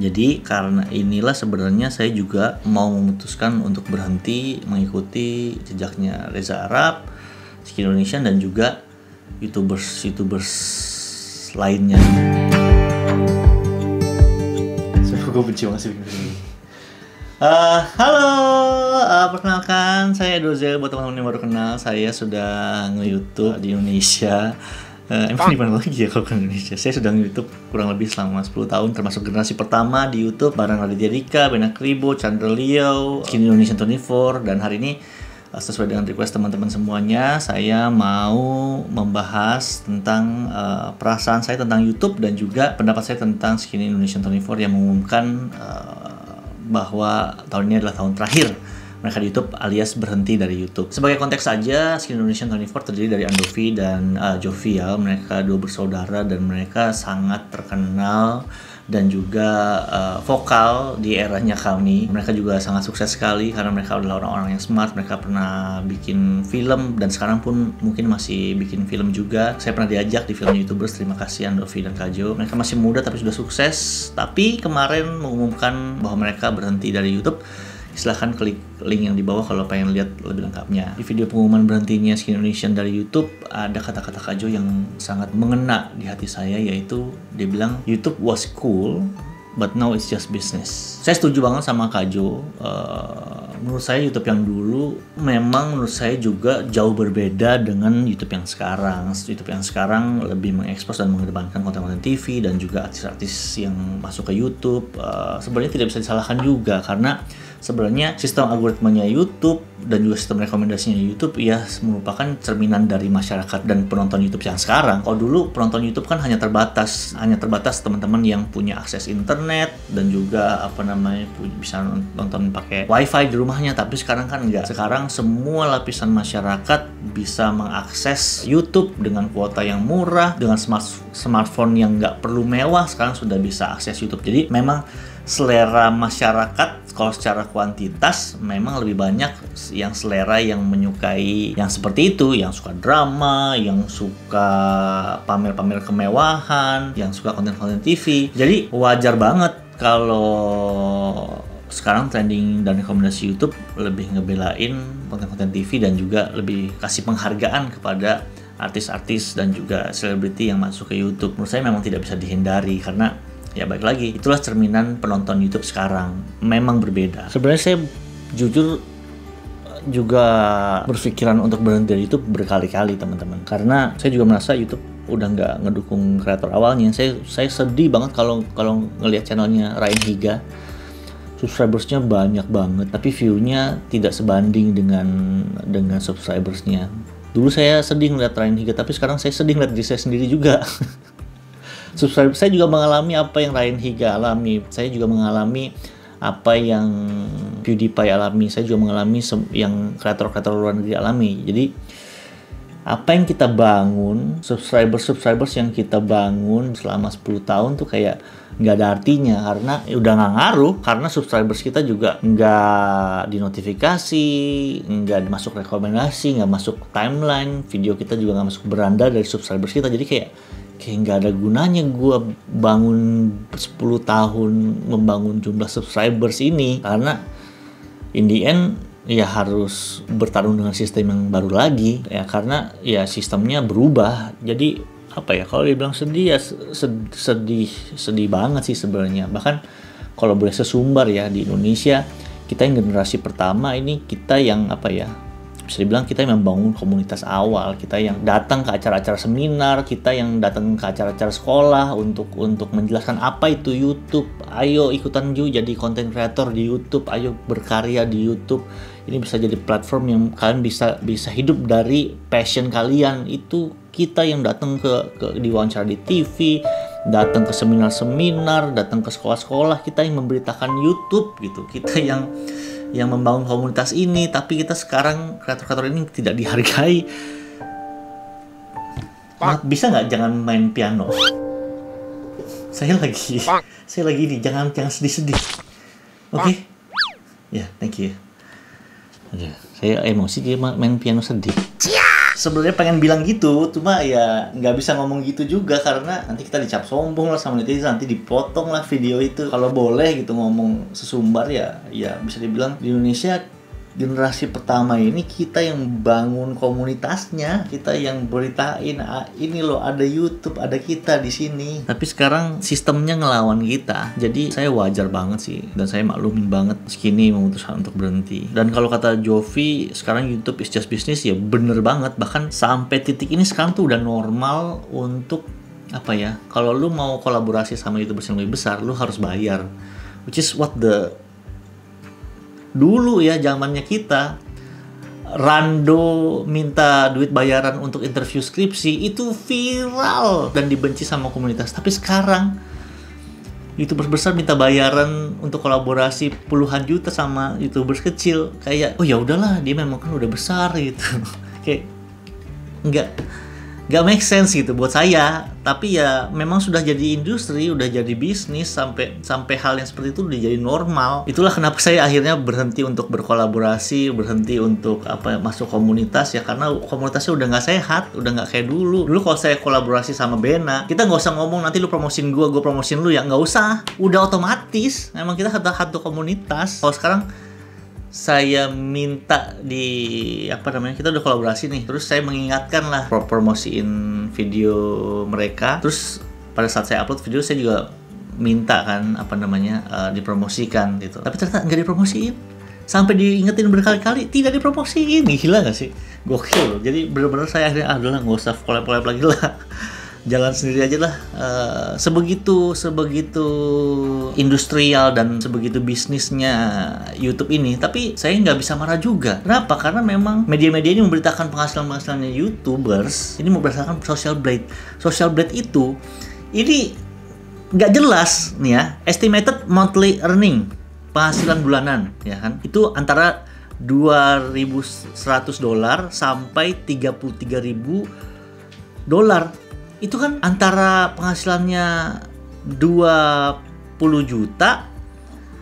Jadi karena inilah sebenarnya saya juga mau memutuskan untuk berhenti mengikuti jejaknya Reza Arab, Skin Indonesian, dan juga YouTubers lainnya. Gue benci banget sih begini. Halo, perkenalkan saya Dozel. Buat teman-teman yang baru kenal, saya sudah nge-YouTube di Indonesia. Emang di mana lagi ya kalau ke Indonesia? Saya sudah nge-YouTube kurang lebih selama 10 tahun, termasuk generasi pertama di YouTube bareng Raditya Dika, Bena Kribo, Chandra Leo, Skin Indonesian 24, dan hari ini sesuai dengan request teman-teman semuanya, saya mau membahas tentang perasaan saya tentang YouTube dan juga pendapat saya tentang Skin Indonesian 24 yang mengumumkan bahwa tahun ini adalah tahun terakhir mereka di YouTube alias berhenti dari YouTube. Sebagai konteks saja, Skin Indonesian 24 terdiri dari Andovi dan Jovial. Mereka dua bersaudara dan mereka sangat terkenal dan juga vokal di eranya kami. Mereka juga sangat sukses sekali karena mereka adalah orang-orang yang smart. Mereka pernah bikin film dan sekarang pun mungkin masih bikin film juga. Saya pernah diajak di film YouTubers. Terima kasih Andovi dan Kajo. Mereka masih muda tapi sudah sukses. Tapi kemarin mengumumkan bahwa mereka berhenti dari YouTube. Silahkan klik link yang di bawah kalau pengen lihat lebih lengkapnya. Di video pengumuman berhentinya Skin Indonesian dari YouTube, ada kata-kata Kajo yang sangat mengena di hati saya, yaitu dia bilang YouTube was cool but now it's just business. Saya setuju banget sama Kajo. Menurut saya YouTube yang dulu memang menurut saya juga jauh berbeda dengan YouTube yang sekarang. YouTube yang sekarang lebih mengekspos dan mengedepankan konten-konten TV dan juga artis-artis yang masuk ke YouTube. Sebenarnya tidak bisa disalahkan juga karena sebenarnya sistem algoritmanya YouTube dan juga sistem rekomendasinya YouTube ya merupakan cerminan dari masyarakat dan penonton YouTube yang sekarang. Kalau dulu penonton YouTube kan hanya terbatas teman-teman yang punya akses internet dan juga bisa nonton pakai wifi di rumahnya, tapi sekarang kan enggak. Sekarang semua lapisan masyarakat bisa mengakses YouTube dengan kuota yang murah, dengan smartphone yang nggak perlu mewah, sekarang sudah bisa akses YouTube. Jadi memang selera masyarakat kalau secara kuantitas memang lebih banyak yang selera yang menyukai yang seperti itu, yang suka drama, yang suka pamer-pamer kemewahan, yang suka konten-konten TV. Jadi wajar banget kalau sekarang trending dan rekomendasi YouTube lebih ngebelain konten-konten TV dan juga lebih kasih penghargaan kepada artis-artis dan juga selebriti yang masuk ke YouTube. Menurut saya memang tidak bisa dihindari karena ya baik lagi, itulah cerminan penonton YouTube sekarang. Memang berbeda. Sebenarnya saya jujur juga berpikiran untuk berhenti dari YouTube berkali-kali teman-teman. Karena saya juga merasa YouTube udah nggak ngedukung kreator awalnya. Saya sedih banget kalau ngelihat channelnya Ryan Higa. Subscribersnya banyak banget, tapi view-nya tidak sebanding dengan subscribersnya. Dulu saya sedih ngeliat Ryan Higa, tapi sekarang saya sedih ngeliat diri saya sendiri juga. Subscriber saya juga mengalami apa yang Ryan Higa alami. Saya juga mengalami apa yang PewDiePie alami. Saya juga mengalami yang kreator-kreator luar negeri alami. Jadi apa yang kita bangun, subscribers yang kita bangun selama 10 tahun tuh kayak nggak ada artinya karena udah nggak ngaruh, karena subscribers kita juga nggak dinotifikasi, nggak masuk rekomendasi, nggak masuk timeline, video kita juga nggak masuk beranda dari subscribers kita. Jadi kayak nggak ada gunanya gue bangun 10 tahun membangun jumlah subscribers ini, karena in the end ya harus bertarung dengan sistem yang baru lagi ya, karena ya sistemnya berubah. Jadi apa ya, kalau dibilang sedih ya sedih banget sih sebenarnya. Bahkan kalau boleh sesumbar ya, di Indonesia kita yang generasi pertama ini, kita yang apa ya, bisa dibilang kita yang membangun komunitas awal, kita yang datang ke acara-acara seminar, kita yang datang ke acara-acara sekolah untuk menjelaskan apa itu YouTube. Ayo ikutan juga jadi content creator di YouTube, ayo berkarya di YouTube. Ini bisa jadi platform yang kalian bisa hidup dari passion kalian. Itu kita yang datang ke diwawancara di TV, datang ke seminar-seminar, datang ke sekolah-sekolah, kita yang memberitakan YouTube gitu. Kita yang membangun komunitas ini, tapi kita sekarang kreator-kreator ini tidak dihargai. Bisa nggak jangan main piano? Saya lagi ini, jangan sedih-sedih. Oke? Ya, thank you. Saya emosi dia main piano sedih. Sebenarnya pengen bilang gitu, cuma ya nggak bisa ngomong gitu juga karena nanti kita dicap sombong lah sama netizen, nanti dipotong lah video itu. Kalau boleh gitu ngomong sesumbar ya bisa dibilang di Indonesia generasi pertama ini kita yang bangun komunitasnya, kita yang beritain ini loh ada YouTube, ada kita di sini. Tapi sekarang sistemnya ngelawan kita. Jadi saya wajar banget sih dan saya maklumin banget Skinny memutuskan untuk berhenti. Dan kalau kata Jovi, sekarang YouTube is just business, ya bener banget. Bahkan sampai titik ini sekarang tuh udah normal untuk apa ya? Kalau lu mau kolaborasi sama YouTubers yang lebih besar, lu harus bayar. Which is what dulu ya zamannya kita Rando minta duit bayaran untuk interview skripsi itu viral dan dibenci sama komunitas. Tapi sekarang YouTubers besar minta bayaran untuk kolaborasi puluhan juta sama YouTubers kecil, kayak oh ya udahlah dia memang kan udah besar gitu. Kayak nggak make sense gitu buat saya. Tapi ya memang sudah jadi industri, udah jadi bisnis, sampai hal yang seperti itu udah jadi normal. Itulah kenapa saya akhirnya berhenti untuk berkolaborasi, berhenti untuk masuk komunitas ya, karena komunitasnya udah nggak sehat, udah nggak kayak dulu. Dulu kalau saya kolaborasi sama Bena, kita nggak usah ngomong nanti lu promosin gue promosin lu ya, nggak usah, udah otomatis. Memang kita satu komunitas. Kalau sekarang saya minta kita udah kolaborasi nih, terus saya mengingatkan lah promosiin video mereka. Terus pada saat saya upload video saya juga minta kan dipromosikan gitu, tapi ternyata nggak dipromosiin. Sampai diingetin berkali-kali tidak dipromosiin. Gila gak sih? Gokil. Jadi benar-benar saya akhirnya adalah nggak usah collab lagi lah, jalan sendiri aja lah. Sebegitu industrial dan sebegitu bisnisnya YouTube ini. Tapi saya nggak bisa marah juga. Kenapa? Karena memang media-media ini memberitakan penghasilannya YouTubers ini berdasarkan social blade. Social blade itu ini nggak jelas nih ya. Estimated monthly earning, penghasilan bulanan ya kan, itu antara $2.100 sampai $33.000. Itu kan antara penghasilannya 20 juta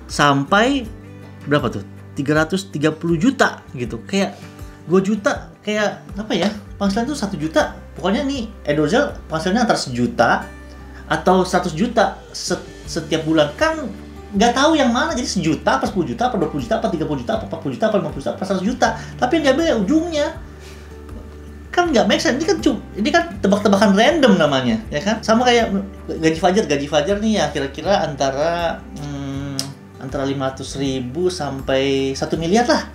sampai berapa tuh? 330 juta gitu. Kayak 2 juta, kayak apa ya? Penghasilan tuh 1 juta. Pokoknya nih Edozel penghasilannya antara 1 juta atau 100 juta setiap bulan. Kan nggak tahu yang mana, jadi 1 juta, apa 10 juta, apa 20 juta, apa 30 juta, apa 40 juta, apa 50 juta, apa 100 juta. Tapi yang diambil ujungnya. Kan nggak make sense. Ini kan tebak-tebakan random namanya, ya kan? Sama kayak gaji Fajar nih ya, kira-kira antara 500.000 sampai 1 miliar lah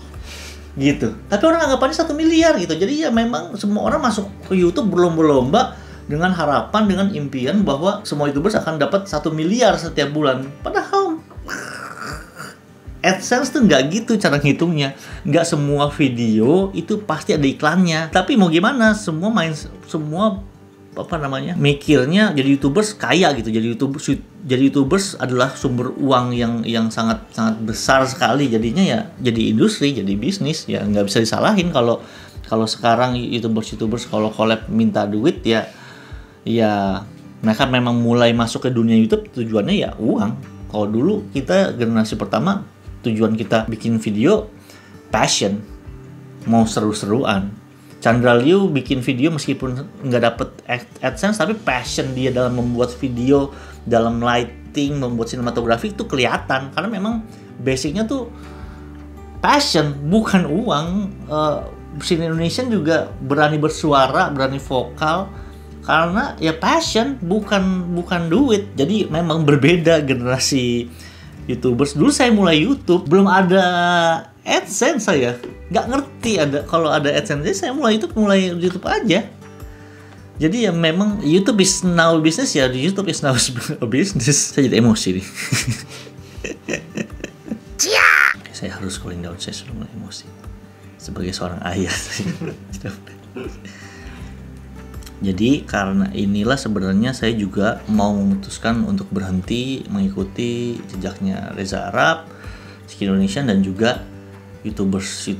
gitu. Tapi orang anggapannya 1 miliar gitu. Jadi ya memang semua orang masuk ke YouTube berlomba-lomba dengan harapan, dengan impian bahwa semua YouTubers akan dapat 1 miliar setiap bulan. Padahal AdSense tuh nggak gitu cara ngitungnya. Nggak semua video itu pasti ada iklannya. Tapi mau gimana? Semua mikirnya jadi YouTubers kaya gitu. Jadi YouTubers adalah sumber uang yang sangat sangat besar sekali. Jadinya ya jadi industri, jadi bisnis. Ya nggak bisa disalahin kalau sekarang YouTubers kalau collab minta duit ya mereka memang mulai masuk ke dunia YouTube tujuannya ya uang. Kalau dulu kita generasi pertama tujuan kita bikin video passion, mau seru-seruan. Chandra Liu bikin video meskipun nggak dapet AdSense, tapi passion dia dalam membuat video, dalam lighting, membuat sinematografi itu kelihatan. Karena memang basicnya tuh passion, bukan uang. Sini Indonesian juga berani bersuara, berani vokal, karena ya passion, bukan duit. Jadi memang berbeda generasi YouTubers. Dulu saya mulai YouTube belum ada AdSense, saya nggak ngerti kalau ada AdSense. Jadi saya mulai YouTube aja. Jadi ya memang YouTube is now business ya. YouTube is now business. Saya jadi emosi nih. Saya harus cooling down. Saya sudah mulai emosi sebagai seorang ayah. Jadi karena inilah sebenarnya saya juga mau memutuskan untuk berhenti mengikuti jejaknya Reza Arab, Skinny Indonesian, dan juga YouTubers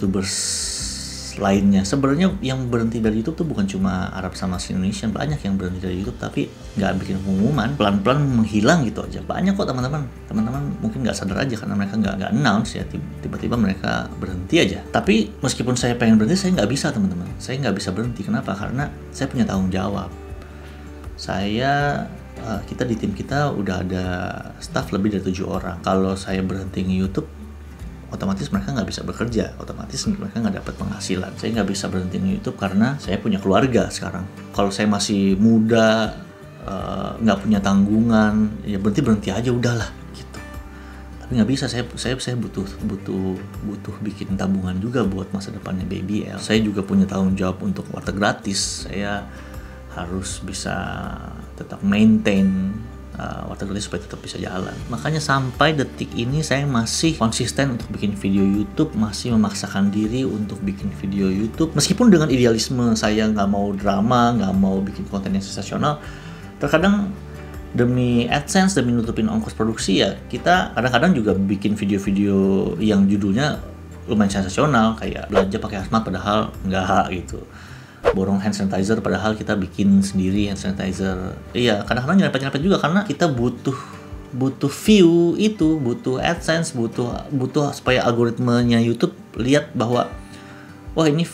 lainnya. Sebenarnya yang berhenti dari YouTube tuh bukan cuma Arab sama Indonesia, banyak yang berhenti dari YouTube tapi nggak bikin pengumuman, pelan-pelan menghilang gitu aja. Banyak kok teman-teman mungkin nggak sadar aja karena mereka nggak announce ya, tiba-tiba mereka berhenti aja. Tapi meskipun saya pengen berhenti, saya nggak bisa teman-teman, saya nggak bisa berhenti. Kenapa? Karena saya punya tanggung jawab. Kita di tim kita udah ada staff lebih dari 7 orang. Kalau saya berhenti nge-YouTube, otomatis mereka nggak bisa bekerja, otomatis mereka nggak dapat penghasilan. Saya nggak bisa berhenti nge-YouTube karena saya punya keluarga sekarang. Kalau saya masih muda, nggak punya tanggungan, ya berhenti aja udahlah gitu. Tapi nggak bisa, saya butuh bikin tabungan juga buat masa depannya BBL. Saya juga punya tanggung jawab untuk warteg gratis. Saya harus bisa tetap maintain warteg gratis supaya tetap bisa jalan. Makanya sampai detik ini saya masih konsisten untuk bikin video YouTube, masih memaksakan diri untuk bikin video YouTube. Meskipun dengan idealisme saya nggak mau drama, nggak mau bikin konten yang sensasional, terkadang demi AdSense, demi nutupin ongkos produksi ya, kita kadang-kadang juga bikin video-video yang judulnya lumayan sensasional, kayak belanja pakai hazmat padahal nggak gitu. Borong hand sanitizer padahal kita bikin sendiri hand sanitizer. Iya, kadang-kadang nyerempet-nyerempet juga karena kita butuh view itu, butuh AdSense, butuh supaya algoritmenya YouTube lihat bahwa wah ini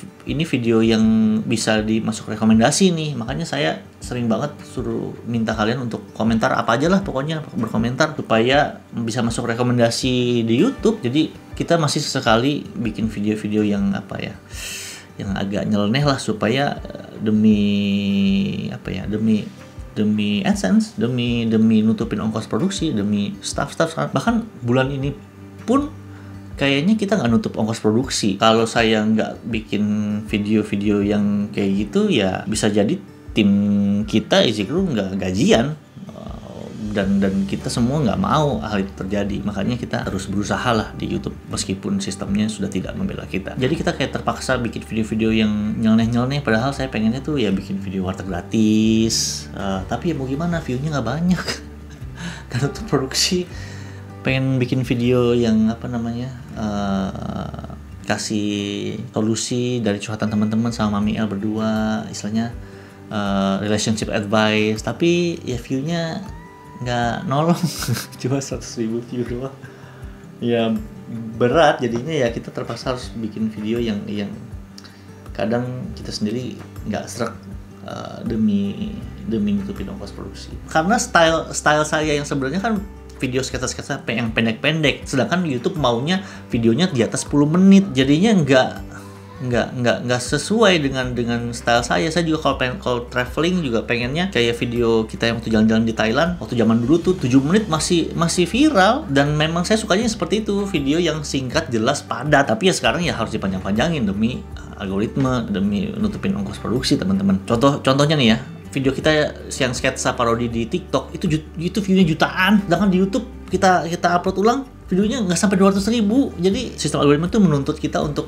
video yang bisa dimasuk rekomendasi nih. Makanya saya sering banget suruh minta kalian untuk komentar apa aja lah, pokoknya berkomentar supaya bisa masuk rekomendasi di YouTube. Jadi kita masih sesekali bikin video-video yang yang agak nyeleneh lah supaya demi AdSense, demi nutupin ongkos produksi, demi staff. Bahkan bulan ini pun kayaknya kita nggak nutup ongkos produksi. Kalau saya nggak bikin video-video yang kayak gitu, ya bisa jadi tim kita Easy Crew nggak gajian. Dan kita semua nggak mau hal itu terjadi. Makanya kita harus berusaha lah di YouTube meskipun sistemnya sudah tidak membela kita. Jadi kita kayak terpaksa bikin video-video yang nyeleneh-nyeleneh, padahal saya pengennya tuh ya bikin video warteg gratis. Tapi ya mau gimana, view-nya nggak banyak. Karena untuk produksi pengen bikin video yang kasih solusi dari curhatan teman-teman sama Mami El berdua, istilahnya relationship advice. Tapi ya view-nya nggak nolong, cuma 100.000 view doang. Ya berat jadinya, ya kita terpaksa harus bikin video yang kadang kita sendiri nggak srek demi nutupin ongkos produksi. Karena style saya yang sebenarnya kan video sketsa-sketsa yang pendek-pendek, sedangkan YouTube maunya videonya di atas 10 menit, jadinya nggak sesuai dengan style saya. Saya juga kalau traveling juga pengennya kayak video kita yang waktu jalan-jalan di Thailand waktu zaman dulu tuh 7 menit masih viral, dan memang saya sukanya seperti itu, video yang singkat, jelas, padat. Tapi ya sekarang ya harus dipanjang-panjangin demi algoritma, demi nutupin ongkos produksi teman-teman. Contohnya nih ya, video kita yang sketsa parodi di TikTok itu view-nya jutaan, sedangkan di YouTube kita upload ulang videonya nggak sampai 200.000. Jadi sistem algoritma itu menuntut kita untuk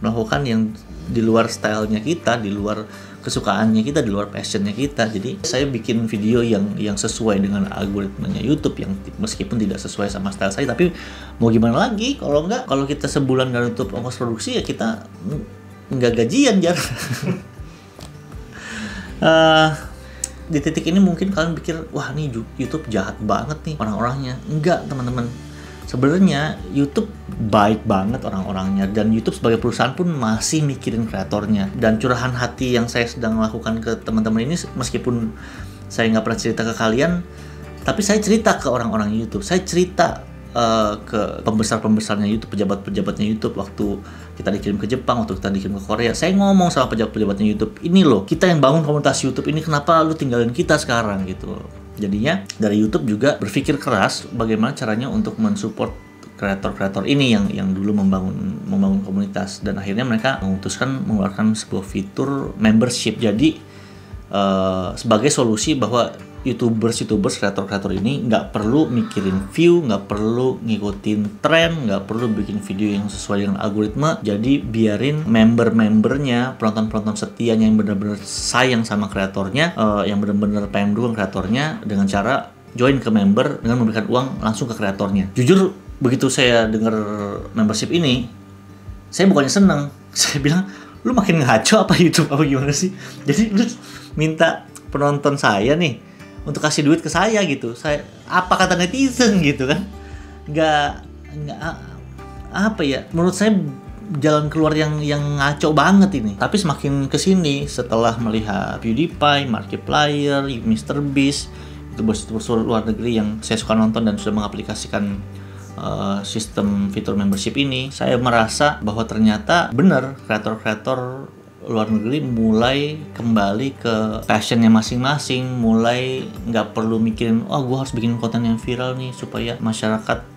melakukan yang di luar stylenya kita, di luar kesukaannya kita, di luar passionnya kita. Jadi saya bikin video yang sesuai dengan algoritmanya YouTube, yang meskipun tidak sesuai sama style saya, tapi mau gimana lagi, kalau kita sebulan nggak nutup ongkos produksi ya kita nggak gajian jar. Di titik ini mungkin kalian pikir, wah nih YouTube jahat banget nih orang-orangnya. Enggak teman-teman, sebenarnya YouTube baik banget orang-orangnya, dan YouTube sebagai perusahaan pun masih mikirin kreatornya. Dan curahan hati yang saya sedang lakukan ke teman-teman ini, meskipun saya nggak pernah cerita ke kalian, tapi saya cerita ke orang-orang YouTube, saya cerita ke pembesar-pembesarnya YouTube, pejabat-pejabatnya YouTube. Waktu kita dikirim ke Jepang, waktu kita dikirim ke Korea, saya ngomong sama pejabat-pejabatnya YouTube, ini loh, kita yang bangun komunitas YouTube ini, kenapa lu tinggalin kita sekarang gitu. Jadinya dari YouTube juga berpikir keras bagaimana caranya untuk mensupport kreator-kreator ini yang dulu membangun komunitas, dan akhirnya mereka memutuskan mengeluarkan sebuah fitur membership. Jadi sebagai solusi bahwa YouTubers, kreator-kreator ini nggak perlu mikirin view, nggak perlu ngikutin tren, nggak perlu bikin video yang sesuai dengan algoritma. Jadi biarin member-membernya, penonton-penonton setianya yang benar-benar sayang sama kreatornya, yang benar-benar pengen dukung kreatornya, dengan cara join ke member dengan memberikan uang langsung ke kreatornya. Jujur begitu saya dengar membership ini, saya bukannya seneng, saya bilang lu makin ngaco apa YouTube apa gimana sih? Jadi lu minta penonton saya nih untuk kasih duit ke saya gitu. Saya apa kata netizen gitu kan? Nggak apa ya? Menurut saya jalan keluar yang ngaco banget ini. Tapi semakin kesini setelah melihat PewDiePie, Markiplier, MrBeast, YouTubers luar negeri yang saya suka nonton dan sudah mengaplikasikan sistem fitur membership ini, saya merasa bahwa ternyata benar kreator-kreator luar negeri mulai kembali ke passionnya masing-masing, mulai nggak perlu mikirin gue harus bikin konten yang viral nih supaya masyarakat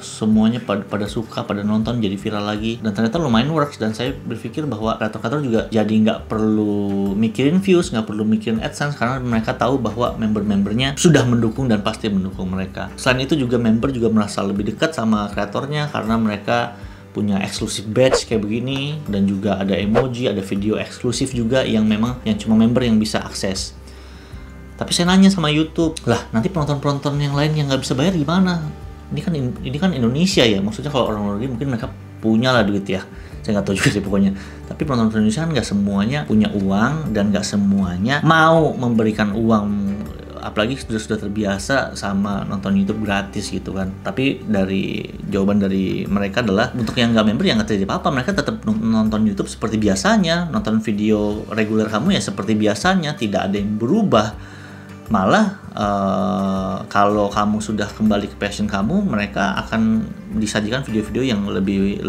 semuanya pada suka, pada nonton, jadi viral lagi. Dan ternyata lumayan works. Dan saya berpikir bahwa kreator-kreator juga jadi nggak perlu mikirin views, nggak perlu mikirin AdSense, karena mereka tahu bahwa member-membernya sudah mendukung dan pasti mendukung mereka. Selain itu juga member juga merasa lebih dekat sama kreatornya karena mereka punya eksklusif badge kayak begini, dan juga ada emoji, ada video eksklusif juga yang memang yang cuma member yang bisa akses. Tapi saya nanya sama YouTube, lah nanti penonton-penonton yang lain yang nggak bisa bayar gimana? Ini kan Indonesia ya, maksudnya kalau orang luar negeri mungkin mereka punya lah duit ya, saya nggak tahu juga sih pokoknya. Tapi penonton Indonesia kan nggak semuanya punya uang dan nggak semuanya mau memberikan uang, apalagi sudah terbiasa sama nonton YouTube gratis gitu kan. Tapi dari jawaban dari mereka adalah untuk yang nggak member yang nggak terjadi apa-apa, mereka tetap nonton YouTube seperti biasanya, nonton video reguler kamu ya seperti biasanya, tidak ada yang berubah. Malah kalau kamu sudah kembali ke passion kamu, mereka akan disajikan video-video yang lebih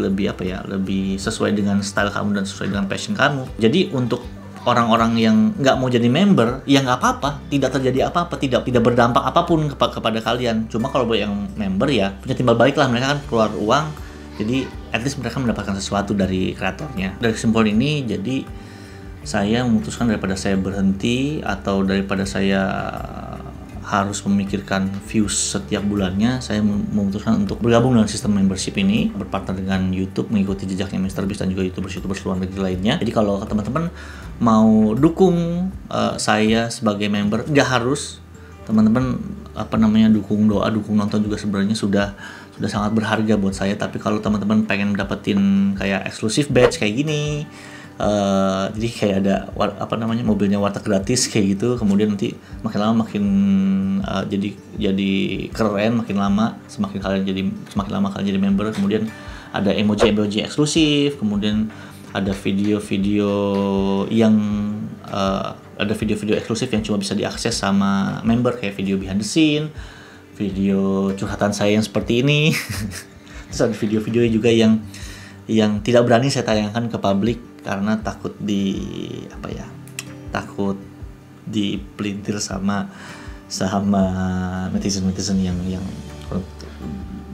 sesuai dengan style kamu dan sesuai dengan passion kamu. Jadi untuk orang-orang yang nggak mau jadi member, ya nggak apa-apa, tidak terjadi apa-apa, tidak berdampak apapun kepada kalian. Cuma kalau buat yang member ya punya timbal balik lah, mereka kan keluar uang, jadi at least mereka mendapatkan sesuatu dari kreatornya. Dari kesimpulan ini, jadi saya memutuskan daripada saya berhenti atau daripada saya harus memikirkan views setiap bulannya, saya memutuskan untuk bergabung dengan sistem membership ini, berpartner dengan YouTube, mengikuti jejaknya MrBeast dan juga YouTubers luar negeri lainnya. Jadi kalau teman-teman mau dukung saya sebagai member, nggak harus teman-teman dukung doa, dukung nonton juga sebenarnya sudah sangat berharga buat saya. Tapi kalau teman-teman pengen dapetin kayak eksklusif badge kayak gini, jadi kayak ada mobilnya warteg gratis kayak gitu, kemudian nanti makin lama makin jadi keren, makin lama semakin lama kalian jadi member, kemudian ada emoji eksklusif, kemudian ada video-video eksklusif yang cuma bisa diakses sama member, kayak video behind the scene, video curhatan saya yang seperti ini. Terus ada video-video juga yang tidak berani saya tayangkan ke publik karena takut dipelintir sama netizen yang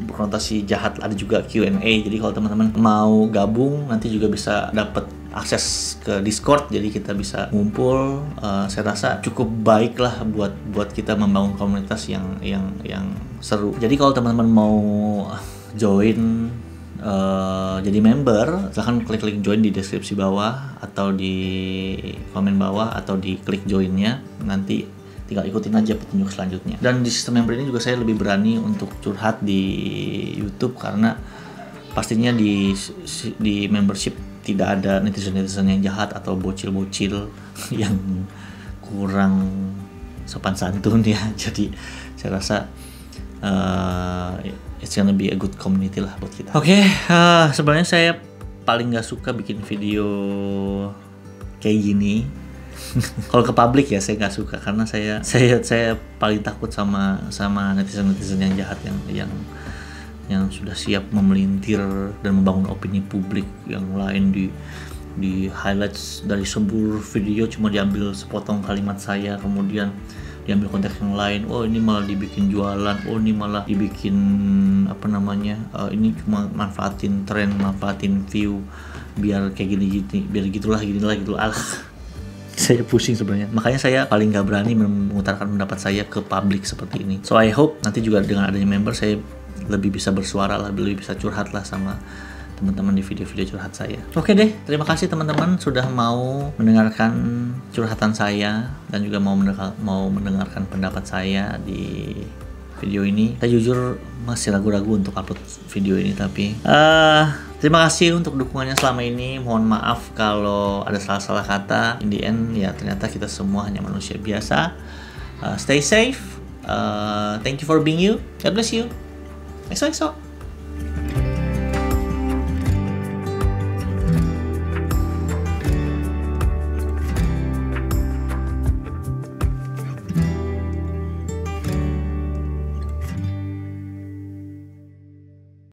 berkonotasi jahat. Ada juga Q&A, jadi kalau teman-teman mau gabung nanti juga bisa dapat akses ke Discord, jadi kita bisa ngumpul. Saya rasa cukup baik lah buat kita membangun komunitas yang seru. Jadi kalau teman-teman mau join jadi member, silahkan klik join di deskripsi bawah atau di komen bawah atau di klik joinnya, nanti tinggal ikutin aja petunjuk selanjutnya. Dan di sistem member ini juga saya lebih berani untuk curhat di YouTube karena pastinya di membership tidak ada netizen yang jahat atau bocil yang kurang sopan santun ya. Jadi saya rasa it's gonna be a good community lah buat kita. Oke, sebenarnya saya paling nggak suka bikin video kayak gini. Kalau ke publik ya saya nggak suka, karena saya paling takut sama netizen yang jahat yang sudah siap memelintir dan membangun opini publik yang lain, di highlights dari seluruh video cuma diambil sepotong kalimat saya, kemudian diambil konteks yang lain. Oh ini malah dibikin jualan, oh ini malah dibikin ini cuma manfaatin tren, manfaatin view biar kayak gini, biar gitulah. Saya pusing sebenarnya, makanya saya paling nggak berani mengutarakan pendapat saya ke publik seperti ini. So I hope nanti juga dengan adanya member saya lebih bisa bersuara lah, lebih bisa curhat lah sama teman-teman di video-video curhat saya. Oke deh, terima kasih teman-teman sudah mau mendengarkan curhatan saya dan juga mau mendengarkan pendapat saya di video ini. Saya jujur masih ragu-ragu untuk upload video ini, tapi Terima kasih untuk dukungannya selama ini. Mohon maaf kalau ada salah-salah kata. In the end, ya ternyata kita semua hanya manusia biasa. Stay safe. Thank you for being you. God bless you. XOXO.